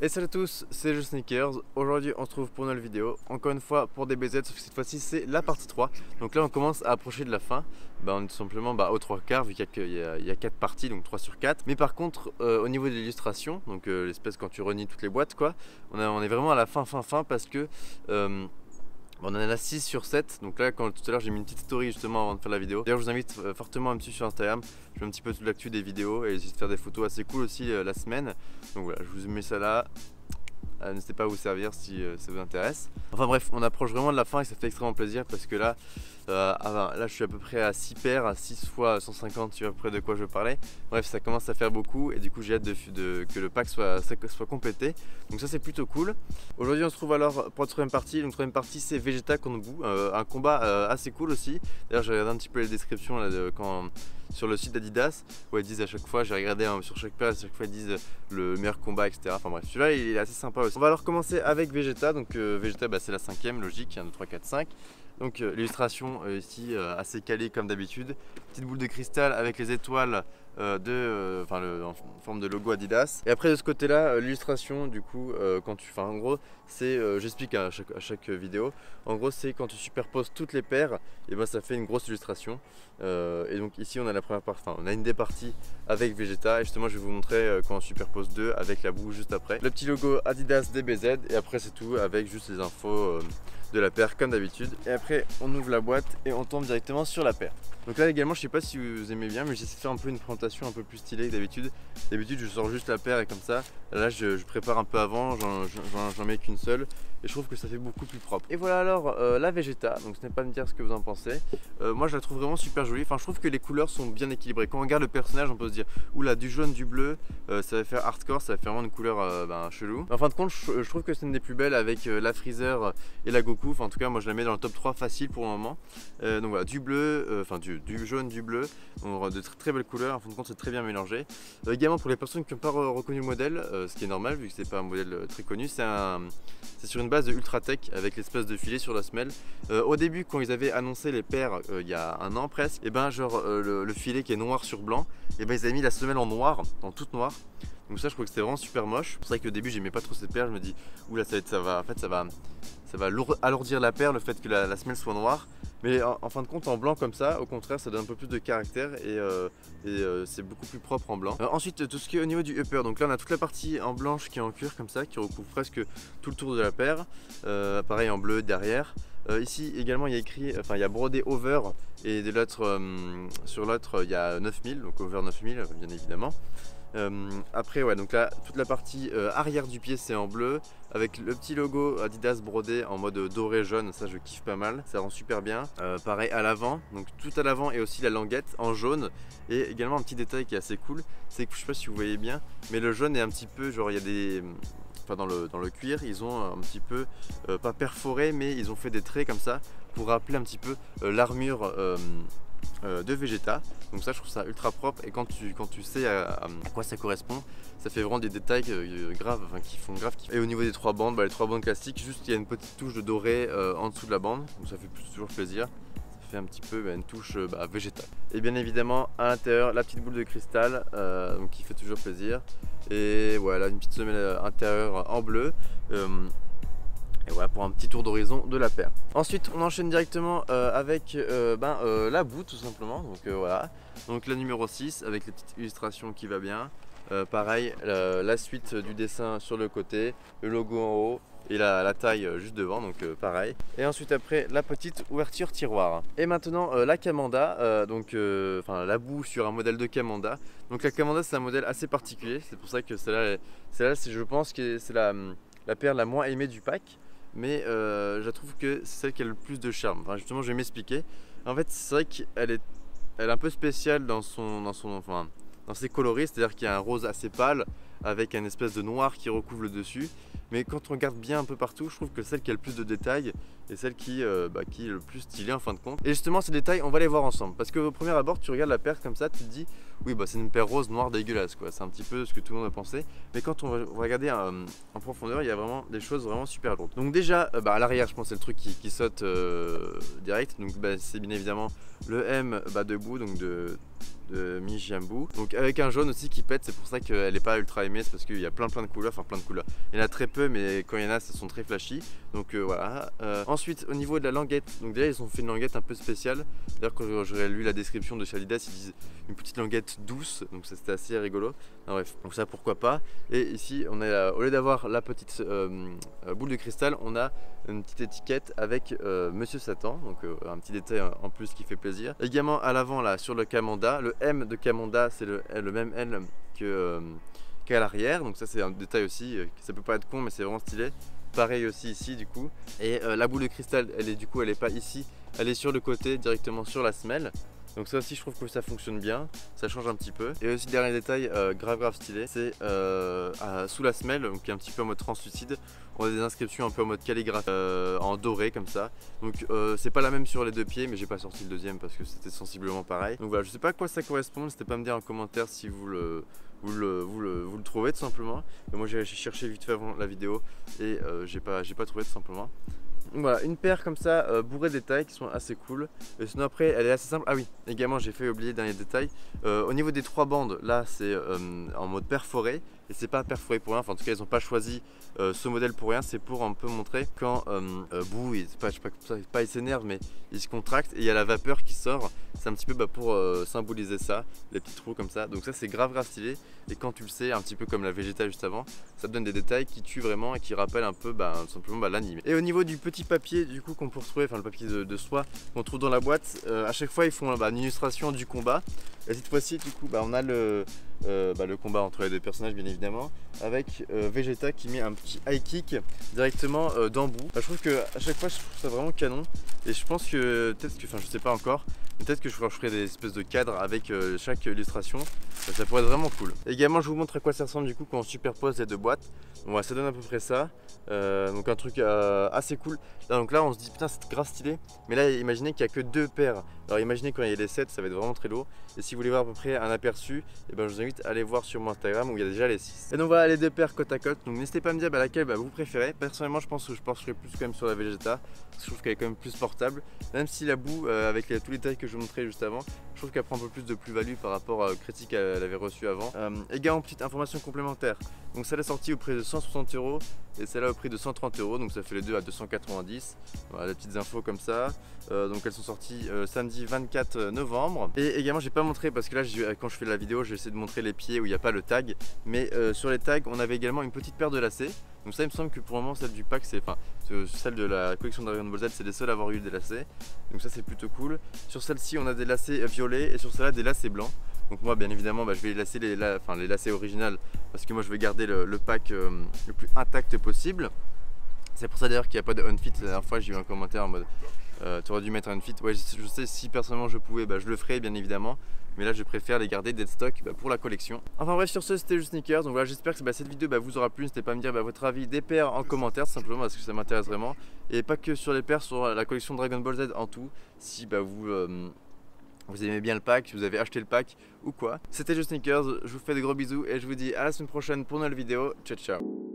Et salut à tous, c'est JeuxSneakers. Aujourd'hui on se retrouve pour une nouvelle vidéo. Encore une fois pour des BZ, sauf que cette fois-ci c'est la partie 3. Donc là on commence à approcher de la fin. On est tout simplement aux 3/4 vu qu'il y a 4 parties, donc 3 sur 4. Mais par contre au niveau de l'illustration, donc l'espèce quand tu renies toutes les boîtes quoi, on est vraiment à la fin parce que on en a 6 sur 7, donc là tout à l'heure j'ai mis une petite story justement avant de faire la vidéo. D'ailleurs je vous invite fortement à me suivre sur Instagram, je mets un petit peu toute l'actu des vidéos et j'essaie de faire des photos assez cool aussi la semaine. Donc voilà, je vous mets ça là, n'hésitez pas à vous servir si ça vous intéresse. Enfin bref, on approche vraiment de la fin et ça fait extrêmement plaisir parce que là, là je suis à peu près à 6 paires, à 6 fois 150, tu vois à peu près de quoi je parlais. Bref, ça commence à faire beaucoup et du coup j'ai hâte que le pack soit complété. Donc ça c'est plutôt cool. Aujourd'hui on se trouve alors pour la troisième partie. Donc troisième partie c'est Vegeta contre Boo, un combat assez cool aussi. D'ailleurs j'ai regardé un petit peu les descriptions là, sur le site d'Adidas où ils disent à chaque fois, j'ai regardé sur chaque paire, à chaque fois ils disent le meilleur combat, etc. Enfin bref, celui-là il est assez sympa aussi. On va alors commencer avec Vegeta. Donc Vegeta c'est la cinquième, logique, 1, 2, 3, 4, 5. Donc l'illustration ici assez calée comme d'habitude. Petite boule de cristal avec les étoiles en forme de logo Adidas. Et après de ce côté là, l'illustration du coup en gros c'est, j'explique à chaque vidéo, en gros c'est quand tu superposes toutes les paires, et ben ça fait une grosse illustration. Et donc ici on a la première partie, on a une des parties avec Vegeta et justement je vais vous montrer quand on superpose deux avec la boue juste après. Le petit logo Adidas DBZ et après c'est tout avec juste les infos de la paire comme d'habitude. Et après on ouvre la boîte et on tombe directement sur la paire. Donc là également je sais pas si vous aimez bien mais j'essaie de faire un peu une présentation un peu plus stylée que d'habitude. D'habitude je sors juste la paire et comme ça. Là je prépare un peu avant, j'en mets qu'une seule et je trouve que ça fait beaucoup plus propre. Et voilà alors la Vegeta, donc ce n'est pas à me dire ce que vous en pensez. Moi je la trouve vraiment super jolie, enfin je trouve que les couleurs sont bien équilibrées. Quand on regarde le personnage on peut se dire oula, du jaune, du bleu, ça va faire hardcore, ça va faire vraiment une couleur chelou. En fin de compte je trouve que c'est une des plus belles avec la Freezer et la Goku. Enfin en tout cas moi je la mets dans le top 3 facile pour le moment. Donc voilà, du bleu, du jaune, du bleu, de très belles couleurs. En fin de compte c'est très bien mélangé. Également pour les personnes qui n'ont pas reconnu le modèle, ce qui est normal vu que c'est pas un modèle très connu, c'est sur une base de Ultratech avec l'espèce de filet sur la semelle. Au début quand ils avaient annoncé les paires il y a un an presque, et ben genre le filet qui est noir sur blanc, et ben ils avaient mis la semelle en noir, en toute noire. Donc ça je trouve que c'était vraiment super moche. C'est vrai qu'au début j'aimais pas trop cette paire, je me dis oula ça va alourdir la paire le fait que la semelle soit noire. Mais en fin de compte en blanc comme ça, au contraire ça donne un peu plus de caractère et c'est beaucoup plus propre en blanc. Ensuite tout ce qui est au niveau du upper, donc là on a toute la partie en blanche qui est en cuir comme ça, qui recouvre presque tout le tour de la paire. Pareil en bleu derrière. Ici également il y a écrit, il y a brodé over et de l'autre sur l'autre il y a 9000, donc over 9000 bien évidemment. Après ouais, donc là toute la partie arrière du pied c'est en bleu avec le petit logo Adidas brodé en mode doré jaune, ça je kiffe pas mal, ça rend super bien. Pareil à l'avant, donc tout à l'avant et aussi la languette en jaune. Et également un petit détail qui est assez cool, c'est que je sais pas si vous voyez bien, mais le jaune est un petit peu genre il y a des... Dans le cuir, ils ont un petit peu, pas perforé, mais ils ont fait des traits comme ça pour rappeler un petit peu l'armure de Vegeta. Donc ça je trouve ça ultra propre et quand tu sais à quoi ça correspond, ça fait vraiment des détails qui font grave kiffer. Et au niveau des trois bandes, les trois bandes classiques, juste il y a une petite touche de doré en dessous de la bande, donc ça fait toujours plaisir. Ça fait un petit peu une touche Vegeta. Et bien évidemment à l'intérieur la petite boule de cristal donc qui fait toujours plaisir. Et voilà une petite semelle intérieure en bleu. Et voilà pour un petit tour d'horizon de la paire. Ensuite on enchaîne directement avec la boue tout simplement. Donc voilà, donc la numéro 6 avec les petites illustrations qui va bien. Pareil la suite du dessin sur le côté, le logo en haut et la taille juste devant, donc pareil. Et ensuite après la petite ouverture tiroir. Et maintenant la Kamanda, la boue sur un modèle de Kamanda. Donc la Kamanda c'est un modèle assez particulier, c'est pour ça que celle-là je pense que c'est la paire la moins aimée du pack. Mais je trouve que c'est celle qui a le plus de charme. Enfin, justement, je vais m'expliquer. En fait, c'est vrai qu'elle est un peu spéciale dans ses coloris, c'est-à-dire qu'il y a un rose assez pâle avec un espèce de noir qui recouvre le dessus. Mais quand on regarde bien un peu partout, je trouve que celle qui a le plus de détails est celle qui est le plus stylée en fin de compte. Et justement ces détails on va les voir ensemble parce que au premier abord tu regardes la paire comme ça, tu te dis oui c'est une paire rose noire dégueulasse quoi, c'est un petit peu ce que tout le monde a pensé. Mais quand on va regarder en profondeur, il y a vraiment des choses vraiment super lourdes. Donc déjà à l'arrière je pense c'est le truc qui saute direct. Donc c'est bien évidemment le M debout, donc de Mijambu, donc avec un jaune aussi qui pète, c'est pour ça qu'elle n'est pas ultra aimé, c'est parce qu'il y a plein de couleurs, enfin plein de couleurs. Il y en a très peu, mais quand il y en a, ça sont très flashy. Donc voilà. Ensuite, au niveau de la languette, donc déjà ils ont fait une languette un peu spéciale. D'ailleurs, quand j'aurais lu la description de chez Adidas, ils disent une petite languette douce, donc ça c'était assez rigolo. Non, bref, donc ça pourquoi pas. Et ici, on est au lieu d'avoir la petite boule de cristal, on a une petite étiquette avec Monsieur Satan, donc un petit détail en plus qui fait plaisir. Également à l'avant là sur le Camanda, le M de Camanda c'est le même L qu'à l'arrière, donc ça c'est un détail aussi, ça peut pas être con mais c'est vraiment stylé. Pareil aussi ici du coup. Et la boule de cristal elle est pas ici, elle est sur le côté directement sur la semelle. Donc ça aussi je trouve que ça fonctionne bien, ça change un petit peu. Et aussi dernier détail grave stylé, c'est sous la semelle, donc qui est un petit peu en mode translucide, on a des inscriptions un peu en mode calligraphie en doré comme ça. Donc c'est pas la même sur les deux pieds, mais j'ai pas sorti le deuxième parce que c'était sensiblement pareil. Donc voilà, je sais pas à quoi ça correspond, n'hésitez pas à me dire en commentaire si vous le trouvez tout simplement. Mais moi j'ai cherché vite fait avant la vidéo et j'ai pas trouvé tout simplement. Donc voilà, une paire comme ça bourrée de détails qui sont assez cool. Et sinon après elle est assez simple. Ah oui, également j'ai fait oublier le dernier détail. Au niveau des trois bandes, là c'est en mode perforé. Et c'est pas perforé pour rien, enfin en tout cas ils n'ont pas choisi ce modèle pour rien. C'est pour un peu montrer quand Boo, il s'énerve mais il se contracte et il y a la vapeur qui sort. C'est un petit peu pour symboliser ça, les petits trous comme ça. Donc ça c'est grave stylé. Et quand tu le sais, un petit peu comme la Vegeta juste avant, ça te donne des détails qui tuent vraiment et qui rappellent un peu tout simplement l'anime. Et au niveau du petit papier du coup qu'on peut retrouver, enfin le papier de soie qu'on trouve dans la boîte, à chaque fois ils font une illustration du combat. Et cette fois-ci du coup on a le combat entre les deux personnages bien évidemment, avec Vegeta qui met un petit high kick directement dans Boo. Je trouve que à chaque fois je trouve ça vraiment canon et je pense que peut-être que, enfin je sais pas encore, peut-être que je ferai des espèces de cadres avec chaque illustration, ça pourrait être vraiment cool. Également je vous montre à quoi ça ressemble du coup quand on superpose les deux boîtes. Donc voilà, ça donne à peu près ça, donc un truc assez cool. Donc là on se dit putain c'est grave stylé, mais là imaginez qu'il n'y a que deux paires. Alors imaginez quand il y a les 7 ça va être vraiment très lourd. Et si vous voulez voir à peu près un aperçu, et je vous invite à aller voir sur mon Instagram où il y a déjà les 6. Et donc voilà les deux paires côte à côte. Donc n'hésitez pas à me dire laquelle vous préférez. Personnellement je pense que je pencherai plus quand même sur la Vegeta, parce que je trouve qu'elle est quand même plus portable. Même si la Boo avec tous les détails que je vous montrais juste avant, je trouve qu'elle prend un peu plus de plus-value par rapport aux critiques qu'elle avait reçues avant. Également petite information complémentaire. Donc celle est sortie au prix de 160 € et celle-là au prix de 130 €, donc ça fait les deux à 290. Voilà les petites infos comme ça. Donc elles sont sorties samedi 24 novembre. Et également j'ai pas montré parce que là quand je fais la vidéo j'ai essayé de montrer les pieds où il n'y a pas le tag. Mais sur les tags on avait également une petite paire de lacets. Donc ça il me semble que pour le moment celle du pack celle de la collection Dragon Ball Z c'est les seuls à avoir eu des lacets. Donc ça c'est plutôt cool. Sur celle-ci on a des lacets violets et sur celle-là des lacets blancs. Donc moi bien évidemment je vais lacer les lacets originales parce que moi je vais garder le pack le plus intact possible. C'est pour ça d'ailleurs qu'il n'y a pas de unfit. La dernière fois j'ai eu un commentaire en mode tu aurais dû mettre un unfit. Ouais je sais, si personnellement je pouvais je le ferais bien évidemment. Mais là je préfère les garder dead stock pour la collection. Enfin bref sur ce c'était juste Sneakers. Donc voilà j'espère que cette vidéo vous aura plu. N'hésitez pas à me dire votre avis des paires en commentaire simplement parce que ça m'intéresse vraiment. Et pas que sur les paires, sur la collection Dragon Ball Z en tout. Si vous aimez bien le pack, si vous avez acheté le pack ou quoi. C'était juste Sneakers, je vous fais des gros bisous et je vous dis à la semaine prochaine pour une nouvelle vidéo. Ciao ciao.